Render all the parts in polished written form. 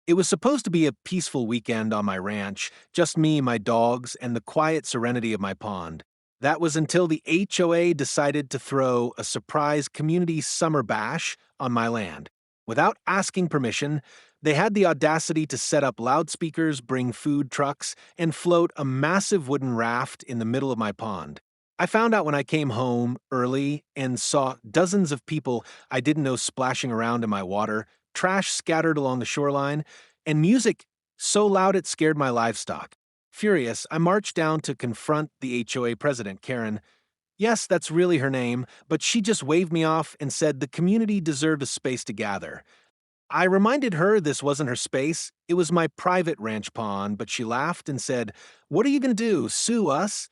It was supposed to be a peaceful weekend on my ranch, just me, my dogs, and the quiet serenity of my pond. That was until the HOA decided to throw a surprise community summer bash on my land. Without asking permission, they had the audacity to set up loudspeakers, bring food trucks, and float a massive wooden raft in the middle of my pond. I found out when I came home early and saw dozens of people I didn't know splashing around in my water, trash scattered along the shoreline, and music so loud it scared my livestock. Furious, I marched down to confront the HOA president, Karen. Yes, that's really her name, but she just waved me off and said the community deserved a space to gather. I reminded her this wasn't her space, it was my private ranch pond, but she laughed and said, "What are you going to do, sue us?"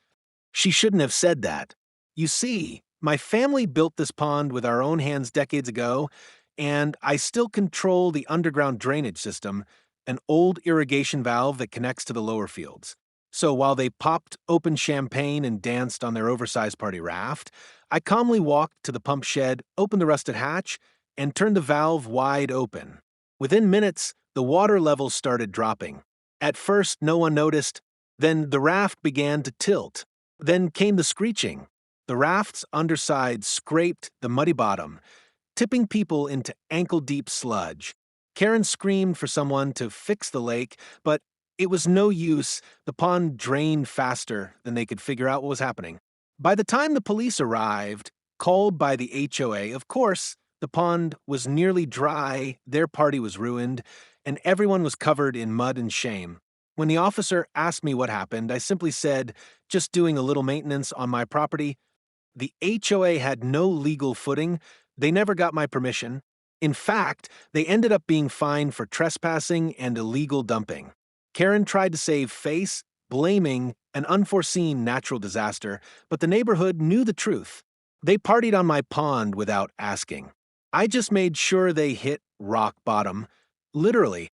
She shouldn't have said that. You see, my family built this pond with our own hands decades ago, and I still control the underground drainage system, an old irrigation valve that connects to the lower fields. So while they popped open champagne and danced on their oversized party raft, I calmly walked to the pump shed, opened the rusted hatch, and turned the valve wide open. Within minutes, the water levels started dropping. At first, no one noticed. Then the raft began to tilt. Then came the screeching. The raft's underside scraped the muddy bottom, tipping people into ankle-deep sludge. Karen screamed for someone to fix the lake, but it was no use. The pond drained faster than they could figure out what was happening. By the time the police arrived, called by the HOA, of course, the pond was nearly dry, their party was ruined, and everyone was covered in mud and shame. When the officer asked me what happened, I simply said, just doing a little maintenance on my property. The HOA had no legal footing. They never got my permission. In fact, they ended up being fined for trespassing and illegal dumping. Karen tried to save face, blaming an unforeseen natural disaster, but the neighborhood knew the truth. They partied on my pond without asking. I just made sure they hit rock bottom. Literally,